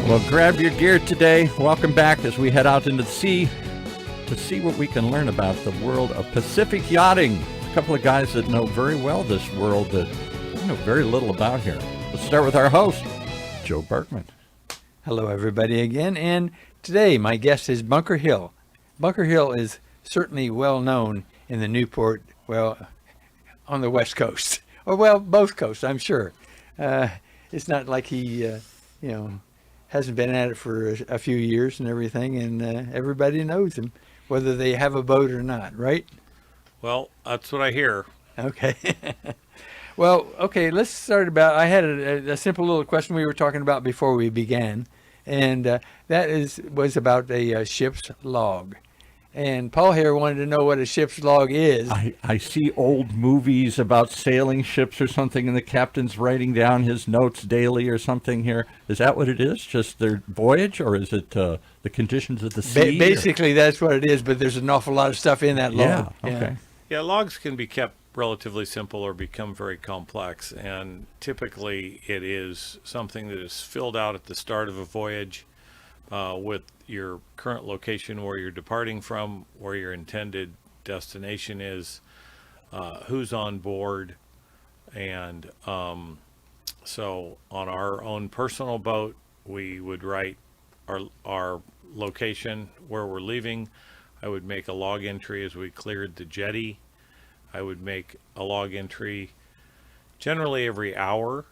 Well, grab your gear today. Welcome back as we head out into the sea to see what we can learn about the world of Pacific yachting. A couple of guys that know very well this world that we know very little about here. Let's start with our host, Joe Berkman. Hello, everybody, again. And today, my guest is Bunker Hill. Bunker Hill is certainly well known in the Newport, well, on the West Coast, or well, both coasts, I'm sure. It's not like he, hasn't been at it for a few years and everything, and everybody knows him, whether they have a boat or not, right? Well, that's what I hear. Okay. Well, okay, let's start about, I had a simple little question we were talking about before we began, and that was about a ship's log. And Paul here wanted to know what a ship's log is. I see old movies about sailing ships or something, and the captain's writing down his notes daily or something here. Is that what it is? Just their voyage, or is it the conditions of the sea? Basically, that's what it is, but there's an awful lot of stuff in that log. Yeah, okay. Yeah, logs can be kept relatively simple or become very complex, and typically it is something that is filled out at the start of a voyage with your current location, where you're departing from, where your intended destination is, who's on board, and so on our own personal boat, we would write our location, where we're leaving. I would make a log entry as we cleared the jetty. I would make a log entry generally every hour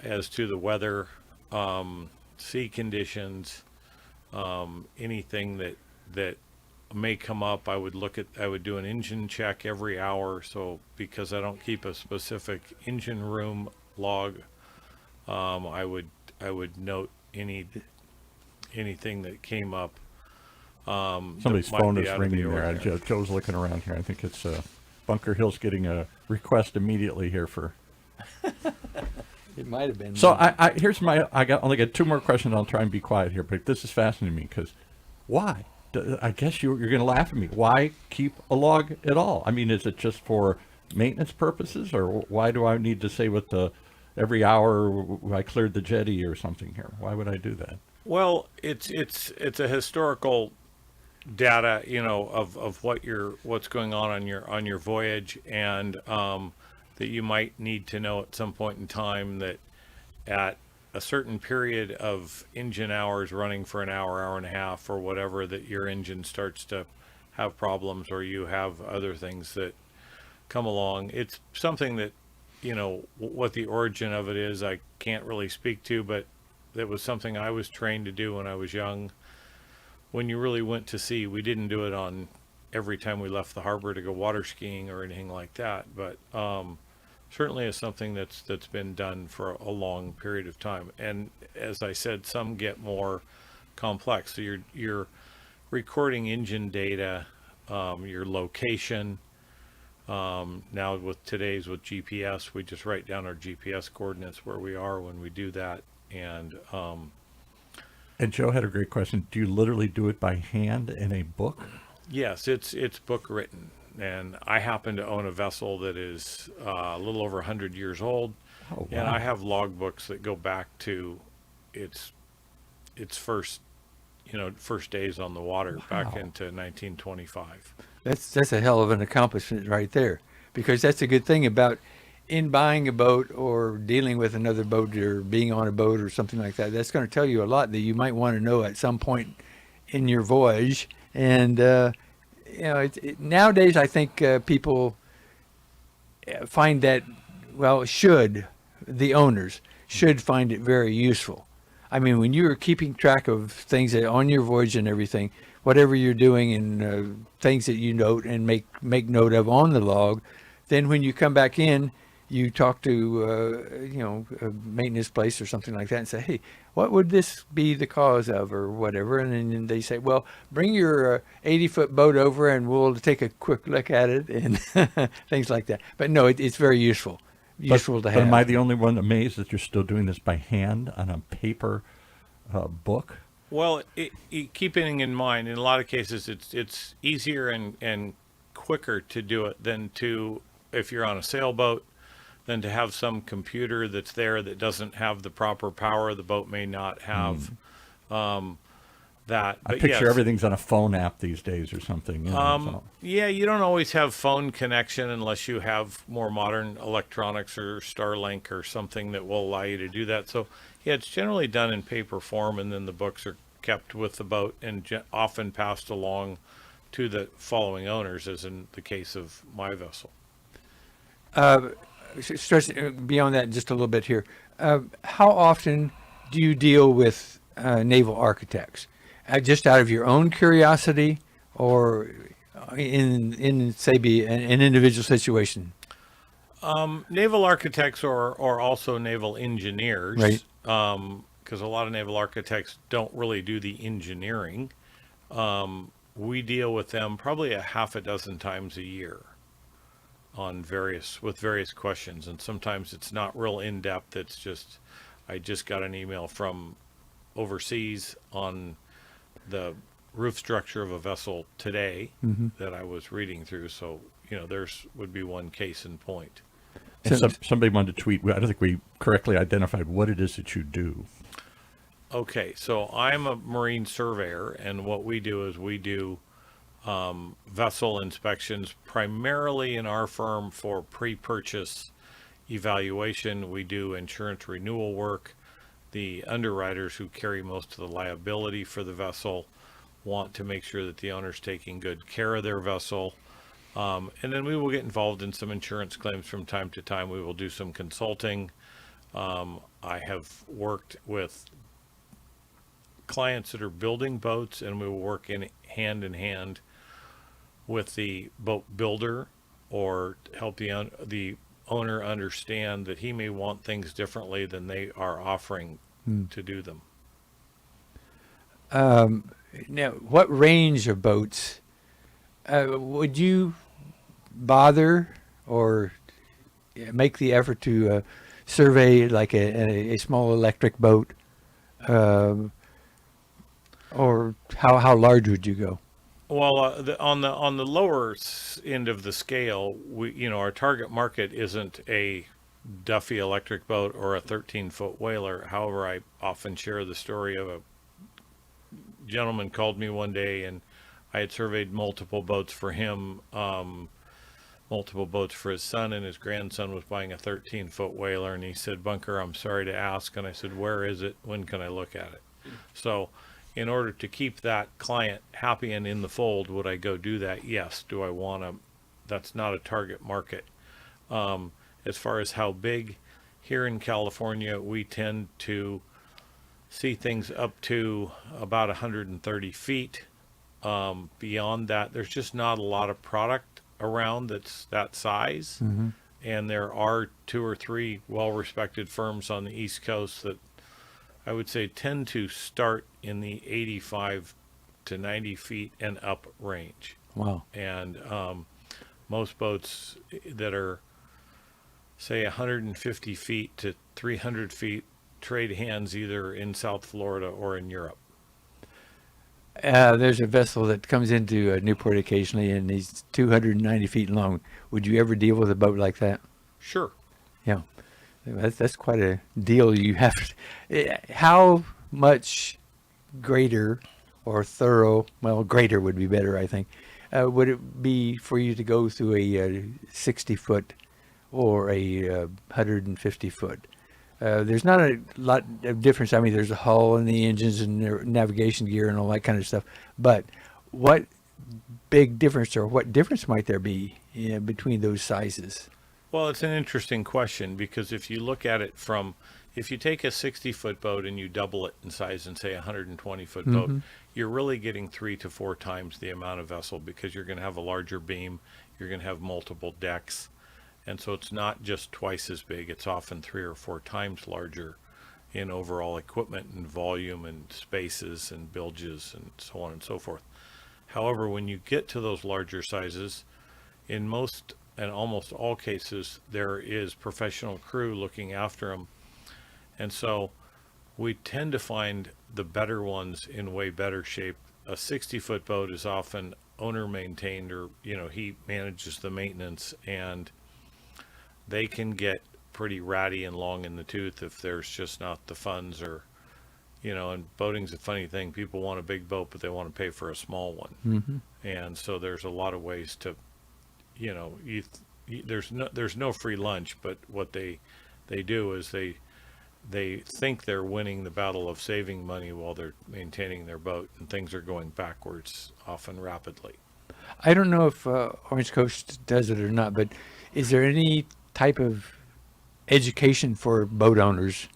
as to the weather, sea conditions, anything that may come up. I would do an engine check every hour. So because I don't keep a specific engine room log, I would note anything that came up. Somebody's phone is ringing there. Joe's looking around here. I think it's Bunker Hill's getting a request immediately here for. It might have been. So I only got two more questions. I'll try and be quiet here, but this is fascinating me because why? I guess you're going to laugh at me. Why keep a log at all? I mean, is it just for maintenance purposes, or why do I need to say every hour I cleared the jetty or something here? Why would I do that? Well, it's a historical data, of what's going on your voyage, and that you might need to know at some point in time that at a certain period of engine hours running for an hour and a half or whatever, that your engine starts to have problems, or you have other things that come along. It's something that, what the origin of it is, I can't really speak to, but that was something I was trained to do when I was young. When you really went to sea, we didn't do it on every time we left the harbor to go water skiing or anything like that, but certainly is something that's been done for a long period of time. And as I said, some get more complex. So you're recording engine data, your location. Now with GPS, we just write down our GPS coordinates where we are when we do that. And Joe had a great question. Do you literally do it by hand in a book? Yes, it's book written. And I happen to own a vessel that is a little over 100 years old. Oh, wow. And I have log books that go back to its first days on the water. Wow. Back into 1925. That's a hell of an accomplishment right there, because that's a good thing about in buying a boat or dealing with another boat or being on a boat or something like that. That's going to tell you a lot that you might want to know at some point in your voyage. And nowadays I think people find that, the owners should find it very useful. I mean, when you're keeping track of things that on your voyage and everything, whatever you're doing and things that you note and make note of on the log, then when you come back in, you talk to, a maintenance place or something like that and say, hey, what would this be the cause of or whatever? And then they say, well, bring your 80-foot boat over and we'll take a quick look at it and things like that. But no, it's very useful to have. But am I the only one amazed that you're still doing this by hand on a paper book? Well, keeping in mind, in a lot of cases, it's easier and quicker to do it than if you're on a sailboat, than to have some computer that's there that doesn't have the proper power. The boat may not have That. I But picture yes, everything's on a phone app these days or something. yeah, you don't always have phone connection unless you have more modern electronics or Starlink or something that will allow you to do that. So, yeah, it's generally done in paper form, and then the books are kept with the boat and often passed along to the following owners, as in the case of my vessel. Stress beyond that just a little bit here. How often do you deal with naval architects? Just out of your own curiosity, or in say be an individual situation? Naval architects or also naval engineers, Right. Because a lot of naval architects don't really do the engineering. We deal with them probably a half a dozen times a year on various questions, and sometimes it's not real in depth. It's just I just got an email from overseas on the roof structure of a vessel today that I was reading through. So there's would be one case in point. And somebody wanted to tweet. I don't think we correctly identified what it is that you do. Okay, so I'm a marine surveyor, and what we do is we do vessel inspections primarily in our firm for pre-purchase evaluation. We do insurance renewal work. The underwriters who carry most of the liability for the vessel want to make sure that the owner's taking good care of their vessel. And then we will get involved in some insurance claims from time to time. We will do some consulting. I have worked with clients that are building boats, and we will work in hand with the boat builder, or help the owner understand that he may want things differently than they are offering to do them. Now, what range of boats would you bother or make the effort to survey, like a small electric boat? Or how large would you go? Well, on the lower end of the scale, our target market isn't a Duffy electric boat or a 13-foot whaler. However, I often share the story of a gentleman called me one day, and I had surveyed multiple boats for him, multiple boats for his son, and his grandson was buying a 13-foot whaler, and he said, "Bunker, I'm sorry to ask." And I said, "Where is it? When can I look at it?" So in order to keep that client happy and in the fold, would I go do that? Yes. Do I want to? That's not a target market. As far as how big, here in California, we tend to see things up to about 130 feet. Beyond that, there's just not a lot of product around that's that size. And there are 2 or 3 well-respected firms on the East Coast that I would say tend to start in the 85 to 90 feet and up range. Wow. And most boats that are, say, 150 feet to 300 feet trade hands either in South Florida or in Europe. There's a vessel that comes into Newport occasionally, and he's 290 feet long. Would you ever deal with a boat like that? Sure. Yeah. That's quite a deal you have. How much greater or thorough, well, greater would be better, I think, would it be for you to go through a 60-foot or a 150-foot? There's not a lot of difference. I mean, there's a hull and the engines and their navigation gear and all that kind of stuff. But what big difference, or what difference might there be between those sizes? Well, it's an interesting question, because if you look at it if you take a 60-foot boat and you double it in size and say a 120-foot boat, you're really getting 3 to 4 times the amount of vessel, because you're going to have a larger beam, you're going to have multiple decks. And so it's not just twice as big, it's often 3 or 4 times larger in overall equipment and volume and spaces and bilges and so on and so forth. However, when you get to those larger sizes, in most and almost all cases, there is professional crew looking after them. And so we tend to find the better ones in way better shape. A 60-foot boat is often owner maintained, or, he manages the maintenance, and they can get pretty ratty and long in the tooth if there's just not the funds, or, You know, and boating's a funny thing. People want a big boat, but they want to pay for a small one. Mm-hmm. And so there's a lot of ways to, you know, there's no free lunch, but what they do is they think they're winning the battle of saving money while they're maintaining their boat, and things are going backwards often rapidly. I don't know if Orange Coast does it or not, but is there any type of education for boat owners,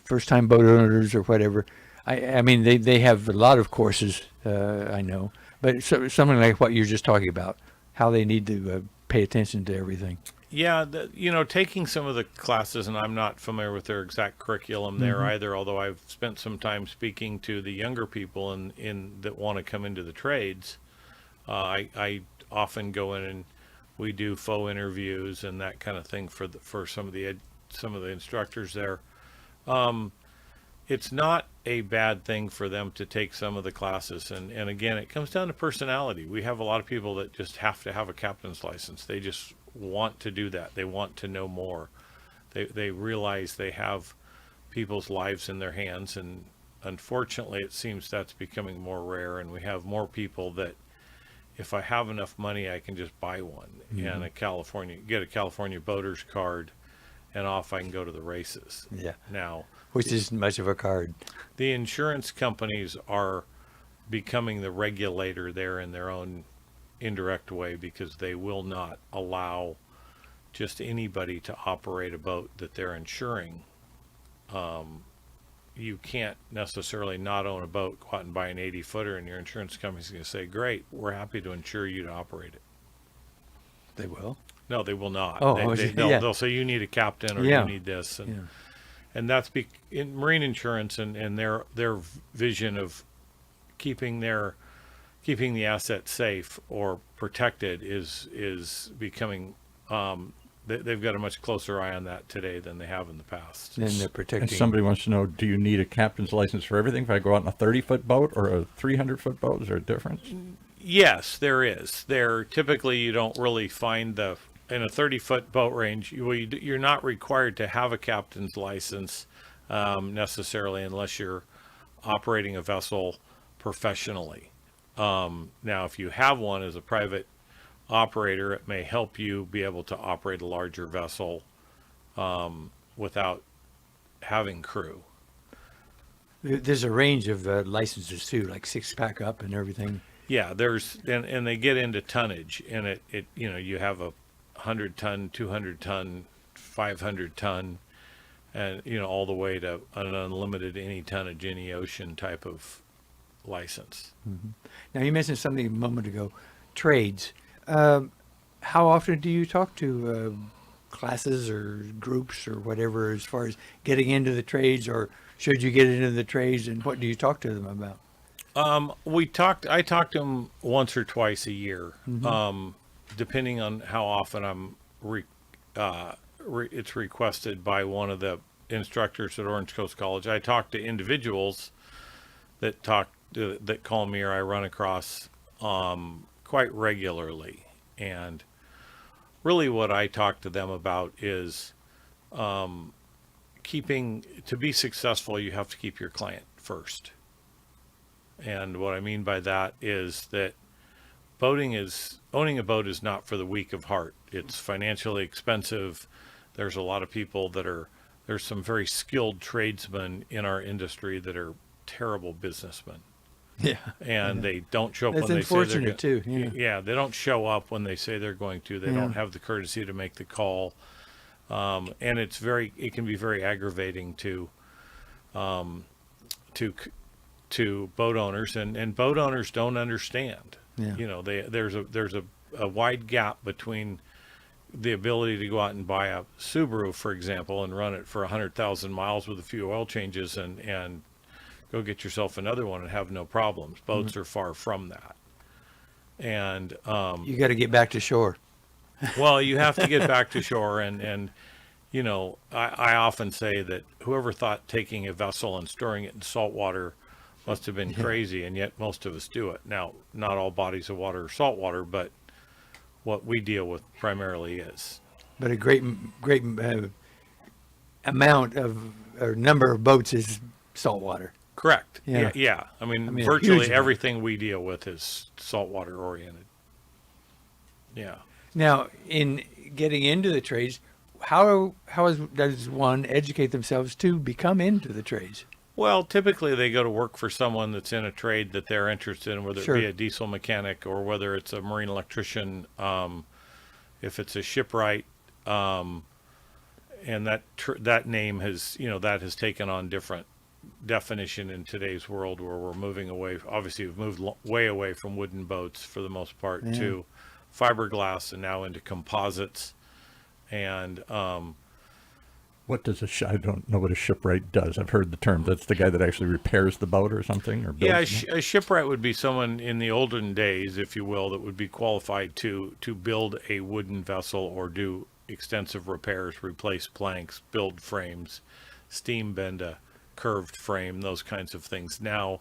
first-time boat owners or whatever? I mean, they have a lot of courses, I know, but something like what you're just talking about, how they need to pay attention to everything. Yeah, you know, taking some of the classes, and I'm not familiar with their exact curriculum there either, although I've spent some time speaking to the younger people in that want to come into the trades. I often go in and we do faux interviews and that kind of thing for some of the instructors there. It's not a bad thing for them to take some of the classes, and again, it comes down to personality. We have a lot of people that just have to have a captain's license. They just want to do that. They want to know more. They realize they have people's lives in their hands, and unfortunately it seems that's becoming more rare, and we have more people that if I have enough money I can just buy one and get a California boater's card, and off I can go to the races. Yeah. Now, Which isn't much of a card. the insurance companies are becoming the regulator there in their own indirect way, because they will not allow just anybody to operate a boat that they're insuring. You can't necessarily not own a boat, go out and buy an 80-footer, and your insurance company's going to say, great, we're happy to insure you to operate it. They will. No, they will not. Oh, They'll say you need a captain, or Yeah. you need this, and Yeah. and that's in marine insurance and their vision of keeping the asset safe or protected is becoming. They've got a much closer eye on that today than they have in the past. Then they're And protecting. somebody wants to know, do you need a captain's license for everything? If I go out in a 30-foot boat or a 300-foot boat, is there a difference? Yes, there is. Typically you don't really find in a 30-foot boat range. You're not required to have a captain's license necessarily, unless you're operating a vessel professionally. Now, if you have one as a private operator, it may help you be able to operate a larger vessel without having crew. There's a range of licenses too, like 6-pack up and everything. Yeah, and they get into tonnage, and it you have a 100-ton, 200-ton, 500-ton, and all the way to an unlimited any tonnage, any ocean type of license. Mm-hmm. Now, you mentioned something a moment ago, trades. How often do you talk to classes or groups or whatever as far as getting into the trades, or should you get into the trades, and what do you talk to them about? I talk to them once or twice a year, depending on how often it's requested by one of the instructors at Orange Coast College. I talk to individuals that call me, or I run across quite regularly, and really what I talk to them about is to be successful, you have to keep your client first. And what I mean by that is that owning a boat is not for the weak of heart. It's financially expensive. There's a lot of people there's some very skilled tradesmen in our industry that are terrible businessmen. Yeah. And they don't show up That's when they say they're unfortunate too. Yeah. Yeah, they don't show up when they say they're going to. They don't have the courtesy to make the call. And it can be very aggravating to boat owners, and boat owners don't understand. Yeah. There's a wide gap between the ability to go out and buy a Subaru, for example, and run it for 100,000 miles with a few oil changes and go get yourself another one and have no problems. Boats are far from that. And You got to get back to shore. well, you have to get back to shore, and I often say that whoever thought taking a vessel and storing it in salt water must have been crazy, and yet most of us do it. Now, not all bodies of water are salt water, but what we deal with primarily is. But a great amount of, or number of boats is saltwater. Correct. Yeah. Yeah. I mean, I mean, a virtually huge amount. everything we deal with is saltwater oriented. Yeah. Now, in getting into the trades, does one educate themselves to become into the trades? Well, typically they go to work for someone that's in a trade that they're interested in, whether Sure. it be a diesel mechanic or whether it's a marine electrician, if it's a shipwright, and that name has, that has taken on different definition in today's world, where we're moving away. Obviously, we've moved way away from wooden boats for the most part Yeah. to fiberglass and now into composites. And What does I don't know what a shipwright does. I've heard the term. That's the guy that actually repairs the boat or something, or builds yeah, it? a shipwright would be someone in the olden days, if you will, that would be qualified to build a wooden vessel or do extensive repairs, replace planks, build frames, steam bend a curved frame, those kinds of things. Now,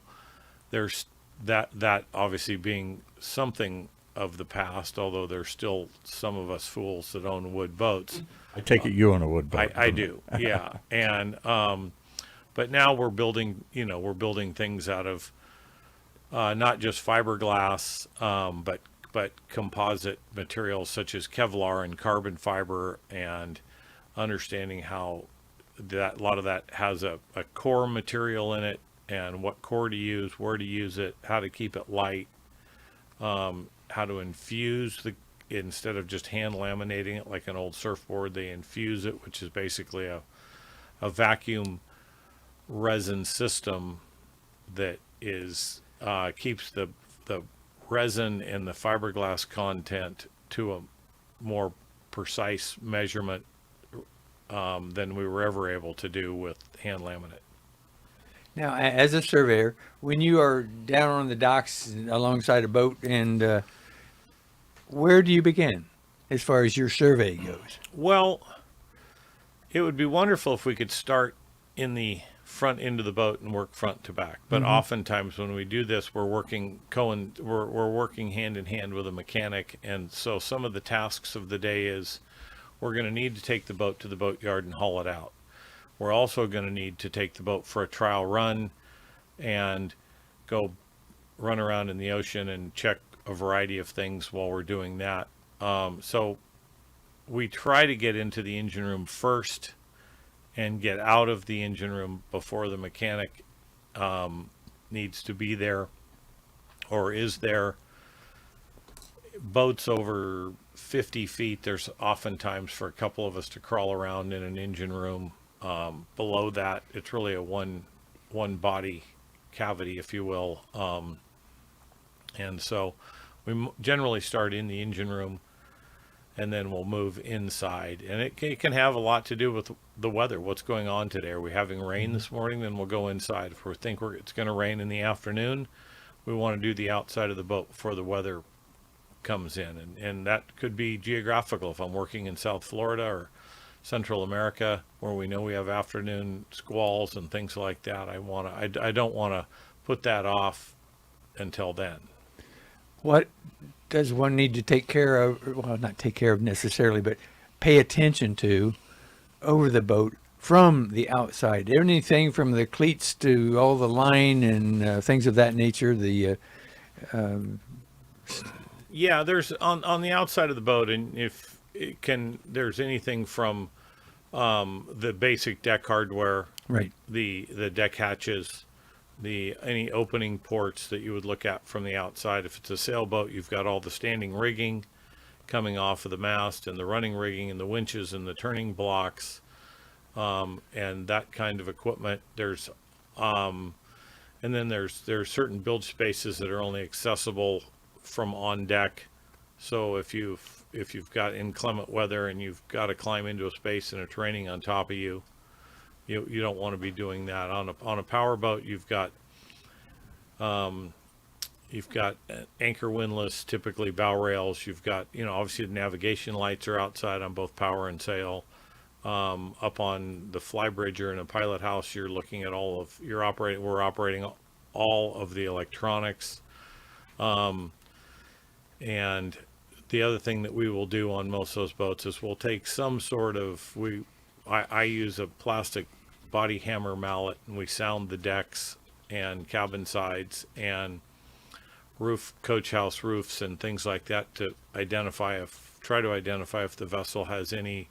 there's that obviously being something of the past, although there's still some of us fools that own wood boats. I take it you own a wood boat. I do, yeah. And but now we're building, things out of not just fiberglass, but composite materials such as Kevlar and carbon fiber, and understanding how that a lot of that has a core material in it, and what core to use, where to use it, how to keep it light, how to infuse instead of just hand laminating it like an old surfboard, they infuse it, which is basically a vacuum resin system that is keeps the resin and the fiberglass content to a more precise measurement than we were ever able to do with hand laminate. Now, as a surveyor, when you are down on the docks alongside a boat, and where do you begin as far as your survey goes? Well, it would be wonderful if we could start in the front end of the boat and work front to back. But oftentimes when we do this, we're working hand in hand with a mechanic. And so some of the tasks of the day is we're going to need to take the boat to the boatyard and haul it out. We're also going to need to take the boat for a trial run and go run around in the ocean and check a variety of things while we're doing that. So we try to get into the engine room first and get out of the engine room before the mechanic needs to be there or is there. Boats over 50 feet, there's oftentimes for a couple of us to crawl around in an engine room. Below that, it's really a one body cavity, if you will. And so we generally start in the engine room, and then we'll move inside. And it can have a lot to do with the weather, what's going on today. Are we having rain this morning? Then we'll go inside. If we think it's going to rain in the afternoon, we want to do the outside of the boat before the weather comes in. And that could be geographical. If I'm working in South Florida or Central America, where we know we have afternoon squalls and things like that, I don't want to put that off until then. What does one need to take care of? Well, not take care of necessarily, but pay attention to over the boat from the outside. Anything from the cleats to all the line and things of that nature. Yeah, there's on the outside of the boat, and if it can, there's anything from the basic deck hardware, Right. the deck hatches, any opening ports that you would look at from the outside. If it's a sailboat, you've got all the standing rigging coming off of the mast, and the running rigging, and the winches, and the turning blocks, and that kind of equipment. There's and then there's certain build spaces that are only accessible from on deck. So if you've got inclement weather and you've got to climb into a space and it's raining on top of you, you don't want to be doing that. On a power boat, you've got anchor windlass, typically bow rails. You've got, obviously the navigation lights are outside on both power and sail. Up on the flybridge or in a pilot house, you're looking at we're operating all of the electronics. And the other thing that we will do on most of those boats is we'll take some sort of, I use a plastic body hammer mallet, and we sound the decks and cabin sides and coach house roofs and things like that to try to identify if the vessel has the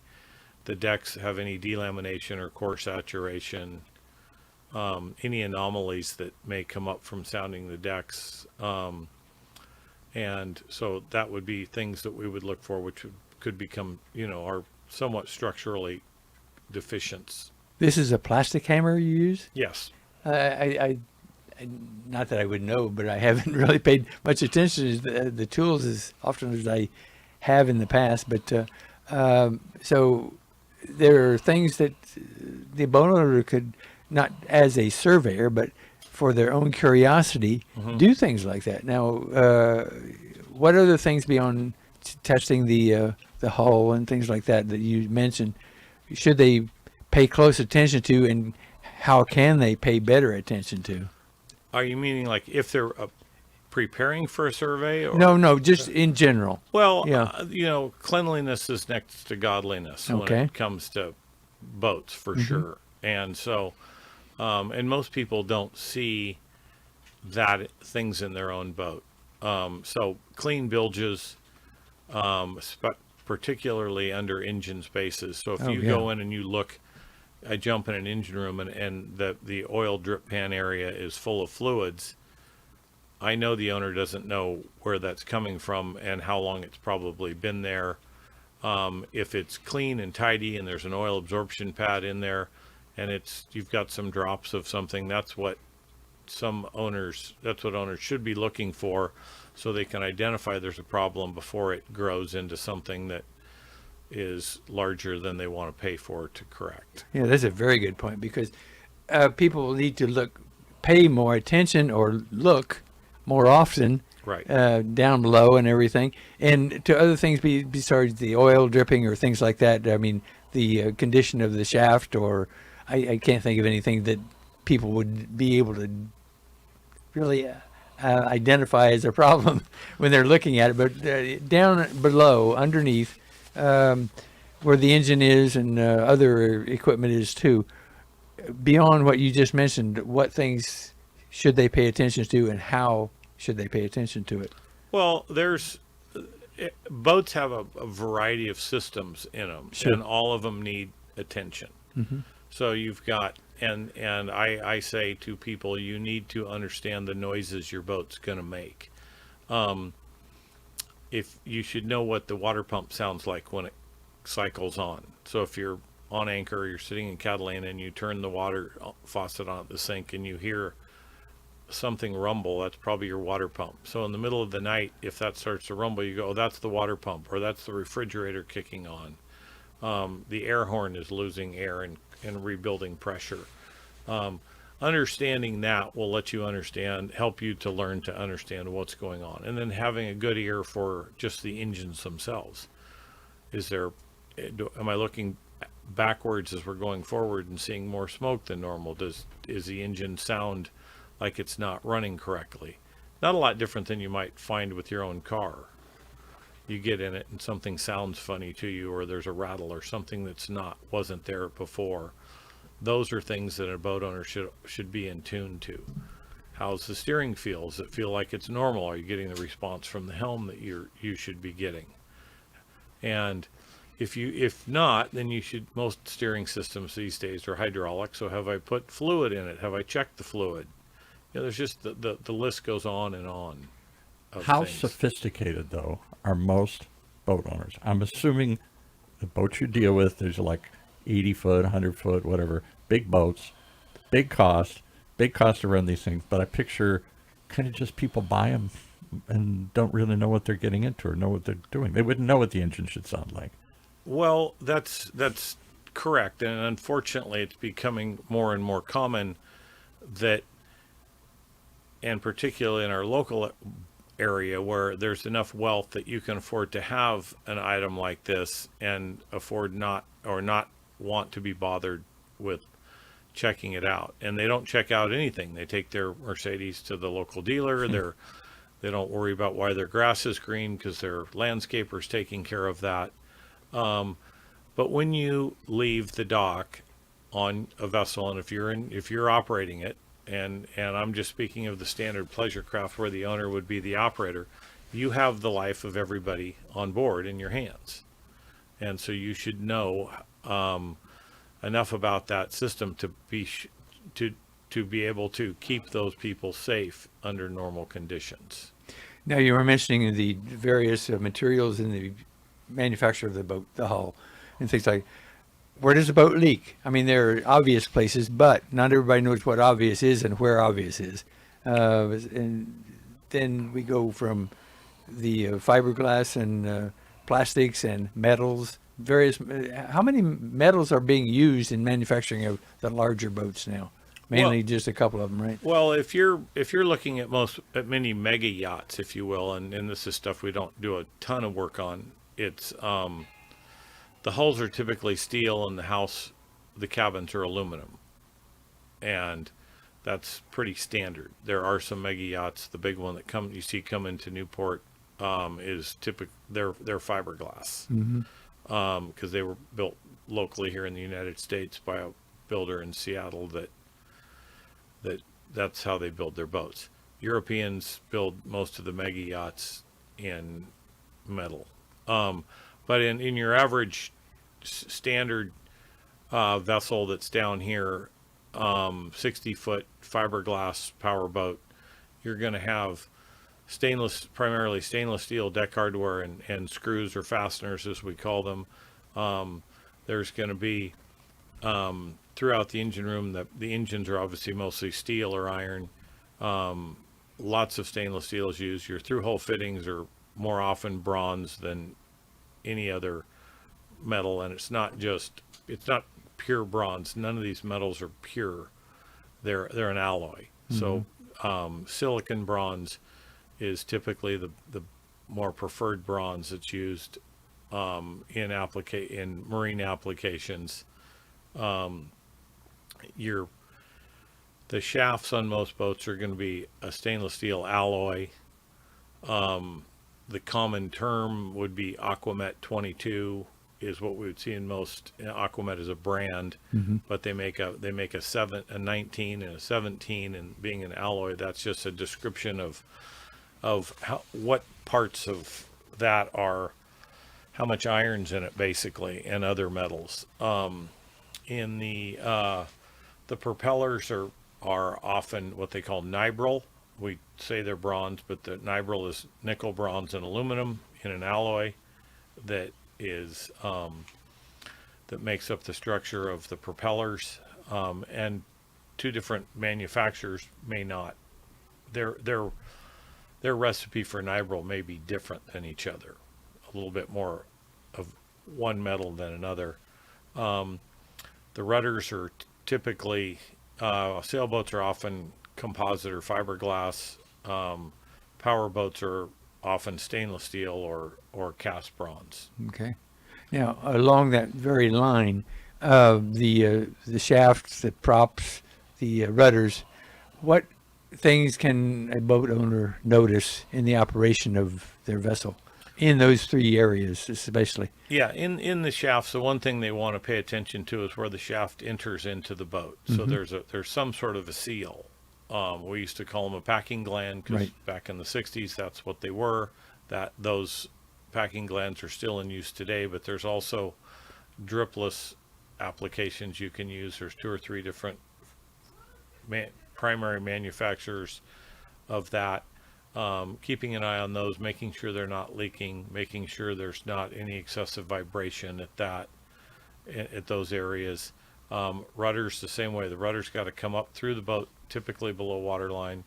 decks have any delamination or core saturation, any anomalies that may come up from sounding the decks. And so that would be things that we would look for, which could become, are somewhat structurally deficient. This is a plastic hammer you use? Yes. I not that I would know, but I haven't really paid much attention to the tools as often as I have in the past. But so there are things that the boat owner could, not as a surveyor, but for their own curiosity, do things like that. Now, what other things beyond testing the hull and things like that you mentioned should they pay close attention to, and how can they pay better attention to? Are you meaning like if they're preparing for a survey? Or? No, just in general. Well, Yeah. Cleanliness is next to godliness when it comes to boats, for sure. And so, and most people don't see that things in their own boat. So clean bilges, particularly under engine spaces. So if you go in and you look, I jump in an engine room and the oil drip pan area is full of fluids, I know the owner doesn't know where that's coming from and how long it's probably been there. If it's clean and tidy and there's an oil absorption pad in there and you've got some drops of something, that's what owners should be looking for, so they can identify there's a problem before it grows into something that is larger than they want to pay for to correct. Yeah, that's a very good point, because people need to pay more attention or look more often, right, down below and everything, and to other things besides the oil dripping or things like that. I mean, the condition of the shaft, or I can't think of anything that people would be able to really identify as a problem when they're looking at it. But down below, underneath, where the engine is and other equipment is too, beyond what you just mentioned, what things should they pay attention to, and how should they pay attention to it? Well, boats have a variety of systems in them, Sure. and all of them need attention. So you've got, and I say to people, you need to understand the noises your boat's going to make. If you should know what the water pump sounds like when it cycles on. So if you're on anchor, you're sitting in Catalina and you turn the water faucet on at the sink and you hear something rumble, that's probably your water pump. So in the middle of the night, if that starts to rumble, you go, oh, that's the water pump, or that's the refrigerator kicking on. The air horn is losing air and rebuilding pressure. Understanding that will let you help you to learn to understand what's going on. And then having a good ear for just the engines themselves. Am I looking backwards as we're going forward and seeing more smoke than normal? Is the engine sound like it's not running correctly? Not a lot different than you might find with your own car. You get in it and something sounds funny to you, or there's a rattle or something wasn't there before. Those are things that a boat owner should be in tune to. How's the steering feel? Does it feel like it's normal? Are you getting the response from the helm that you should be getting? And if not, then most steering systems these days are hydraulic. So have I put fluid in it? Have I checked the fluid? There's just the list goes on and on. How things. sophisticated, though, are most boat owners? I'm assuming the boats you deal with, there's like 80 foot, 100 foot, whatever, big boats, big cost to run these things. But I picture kind of just people buy them and don't really know what they're getting into or know what they're doing. They wouldn't know what the engine should sound like. Well, that's correct. And unfortunately, it's becoming more and more common that, and particularly in our local area where there's enough wealth that you can afford to have an item like this and afford not want to be bothered with checking it out. And they don't check out anything. They take their Mercedes to the local dealer. They don't worry about why their grass is green because their landscaper's taking care of that. But when you leave the dock on a vessel, and if you're operating it, and I'm just speaking of the standard pleasure craft where the owner would be the operator, you have the life of everybody on board in your hands. And so you should know enough about that system to be able to keep those people safe under normal conditions. Now, you were mentioning the various materials in the manufacture of the boat, the hull, and things like. Where does a boat leak? I mean, there are obvious places, but not everybody knows what obvious is and where obvious is. And then we go from the fiberglass and plastics and metals. How many metals are being used in manufacturing of the larger boats now? Mainly just a couple of them, right? Well, if you're looking at many mega yachts, if you will, and this is stuff we don't do a ton of work on, it's the hulls are typically steel and the cabins are aluminum. And that's pretty standard. There are some mega yachts. The big one that you see come into Newport is they're fiberglass. Mm-hmm. Because they were built locally here in the United States by a builder in Seattle that's how they build their boats. Europeans build most of the mega yachts in metal. But in your average standard vessel that's down here, 60-foot fiberglass power boat, you're going to have primarily stainless steel deck hardware and screws or fasteners, as we call them. There's going to be throughout the engine room, the engines are obviously mostly steel or iron. Lots of stainless steel is used. Your through-hole fittings are more often bronze than any other metal, and it's not pure bronze. None of these metals are pure. They're an alloy. Mm-hmm. So silicon bronze is typically the more preferred bronze that's used in marine applications. The shafts on most boats are going to be a stainless steel alloy. The common term would be Aquamet 22 is what we would see in most. Aquamet is a brand, mm-hmm. but they make a 19 and a 17, and being an alloy, that's just a description of what parts of that are, how much iron's in it basically, and other metals. In the propellers are often what they call nibral. We say they're bronze, but the nibral is nickel, bronze, and aluminum in an alloy that is that makes up the structure of the propellers. And two different manufacturers may not. Their recipe for nibral may be different than each other. A little bit more of one metal than another. The rudders are typically sailboats are often composite or fiberglass. Power boats are often stainless steel or cast bronze. Okay. Now, along that very line, the shafts, the props, the rudders, what things can a boat owner notice in the operation of their vessel in those three areas, especially? Yeah, in the shafts, the one thing they want to pay attention to is where the shaft enters into the boat. Mm-hmm. So there's some sort of a seal. We used to call them a packing gland because back in the 60s, that's what they were. Those packing glands are still in use today, but there's also dripless applications you can use. There's 2 or 3 different primary manufacturers of that. Keeping an eye on those, making sure they're not leaking, making sure there's not any excessive vibration at those areas. Rudders the same way. The rudder's got to come up through the boat, typically below waterline,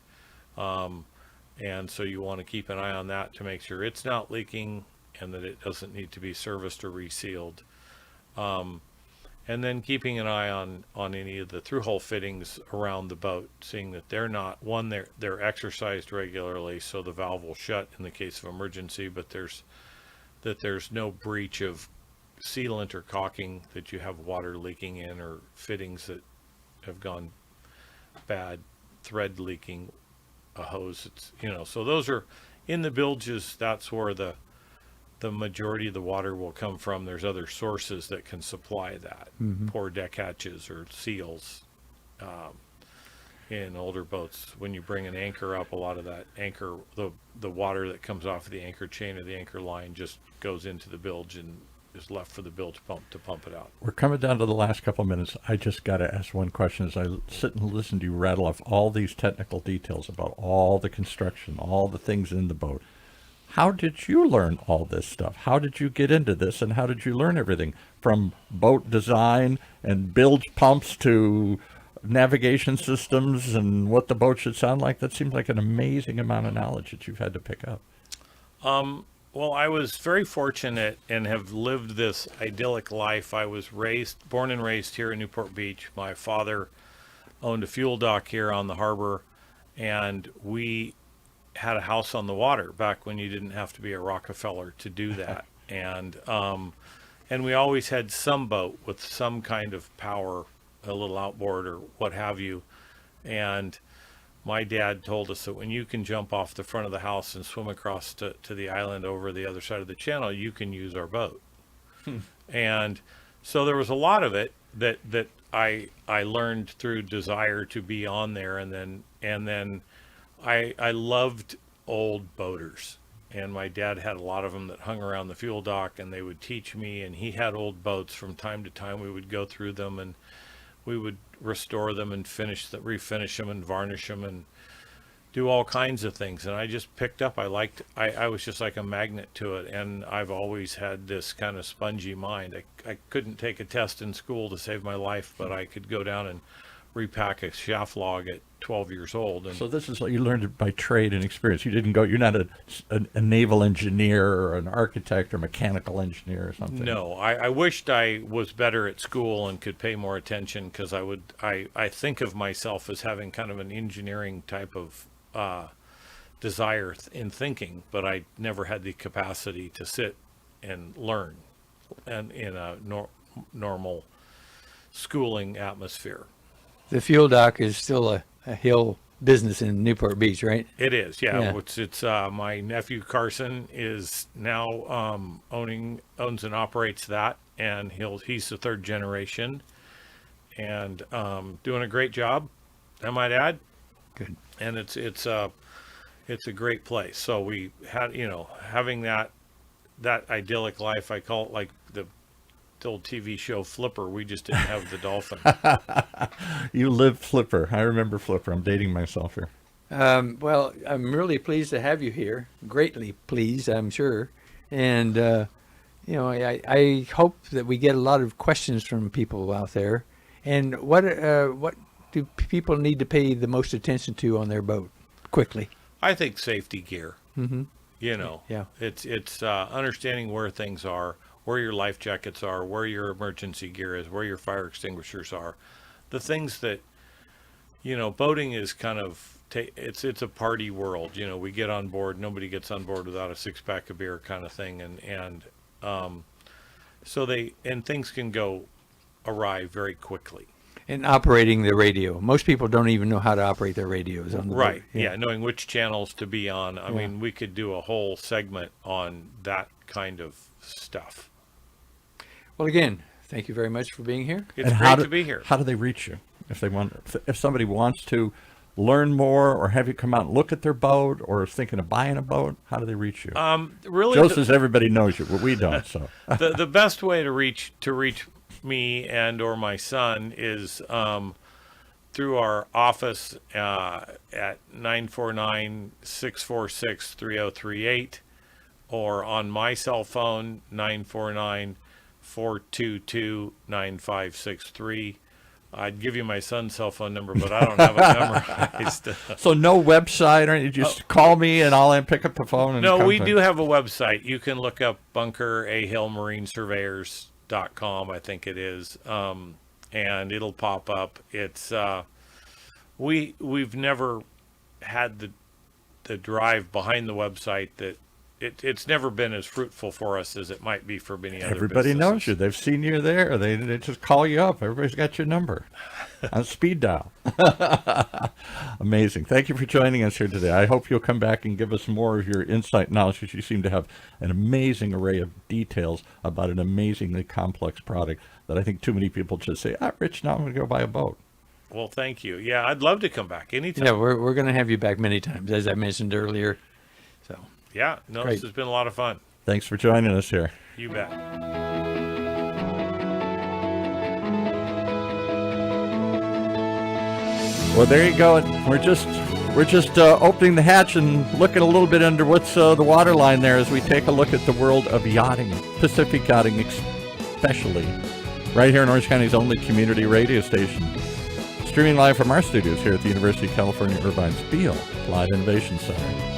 and so you want to keep an eye on that to make sure it's not leaking and that it doesn't need to be serviced or resealed. And then keeping an eye on any of the through-hole fittings around the boat, seeing that they're exercised regularly, so the valve will shut in the case of emergency, but there's no breach of sealant or caulking that you have water leaking in, or fittings that have gone bad, thread leaking, a hose. So those are in the bilges. That's where the majority of the water will come from. There's other sources that can supply that, mm-hmm. poor deck hatches or seals. in older boats. When you bring an anchor up, a lot of that anchor, the water that comes off of the anchor chain or the anchor line just goes into the bilge and is left for the bilge pump it out. We're coming down to the last couple of minutes. I just got to ask one question as I sit and listen to you rattle off all these technical details about all the construction, all the things in the boat. How did you learn all this stuff? How did you get into this, and how did you learn everything from boat design and bilge pumps to navigation systems and what the boat should sound like? That seems like an amazing amount of knowledge that you've had to pick up. Well, I was very fortunate and have lived this idyllic life. I was born and raised here in Newport Beach. My father owned a fuel dock here on the harbor, and we had a house on the water back when you didn't have to be a Rockefeller to do that. And we always had some boat with some kind of power, a little outboard or what have you. And my dad told us that when you can jump off the front of the house and swim across to the island over the other side of the channel, you can use our boat. And so there was a lot of it that I learned through desire to be on there. And then I loved old boaters, and my dad had a lot of them that hung around the fuel dock, and they would teach me, and he had old boats. From time to time we would go through them and we would restore them and refinish them and varnish them and do all kinds of things. And I just picked up, I was just like a magnet to it. And I've always had this kind of spongy mind. I couldn't take a test in school to save my life, but I could go down and repack a shaft log at 12 years old. And So this is what you learned it by trade and experience. You're not a naval engineer or an architect or mechanical engineer or something. no, I wished I was better at school and could pay more attention, because I think of myself as having kind of an engineering type of desire in thinking, but I never had the capacity to sit and learn and in a normal schooling atmosphere. The fuel dock is still a hill business in Newport Beach, right? It is, yeah. Yeah. It's my nephew Carson is now owns and operates that, and he's the third generation, and doing a great job, I might add. Good. And it's a great place. So we had, having that idyllic life. I call it like the old TV show Flipper. We just didn't have the dolphin. You lived Flipper. I remember Flipper. I'm dating myself here. Well, I'm really pleased to have you here. Greatly pleased, I'm sure. And, I hope that we get a lot of questions from people out there. And what do people need to pay the most attention to on their boat? Quickly. I think safety gear. Mm-hmm. Yeah. It's understanding where things are, where your life jackets are, where your emergency gear is, where your fire extinguishers are. The things that, boating is kind of, it's a party world. We get on board, nobody gets on board without a 6-pack of beer kind of thing. And things can go awry very quickly. And operating the radio. Most people don't even know how to operate their radios on the Right. boat. Yeah. Knowing which channels to be on. I mean, we could do a whole segment on that kind of stuff. Well, again, thank you very much for being here. It's And great to be here. How do they reach you if somebody wants to learn more or have you come out and look at their boat or is thinking of buying a boat? How do they reach you? Really, Joe says everybody knows you, but we don't. So the best way to reach me and or my son is through our office at 949-646-3038, or on my cell phone 949-422-9563. I'd give you my son's cell phone number, but I don't have it memorized. So no website or anything. Just call me and I'll pick up the phone. And No, come we to- do have a website. You can look up Bunker A Hill Marine Surveyors.com, I think it is, and it'll pop up. It's we've never had the drive behind the website that it's never been as fruitful for us as it might be for many other Everybody businesses. knows you. They've seen you there. They just call you up. Everybody's got your number on speed dial. Amazing. Thank you for joining us here today. I hope you'll come back and give us more of your insight knowledge, because you seem to have an amazing array of details about an amazingly complex product that I think too many people just say, Rich, now I'm going to go buy a boat. Well, thank you. Yeah, I'd love to come back anytime. Yeah, we're going to have you back many times, as I mentioned earlier. So Yeah, no, Great. this has been a lot of fun. Thanks for joining us here. You bet. Well, there you go. We're just opening the hatch and looking a little bit under what's the water line there as we take a look at the world of yachting, Pacific yachting especially, right here in Orange County's only community radio station. Streaming live from our studios here at the University of California Irvine's Beale Applied Innovation Center.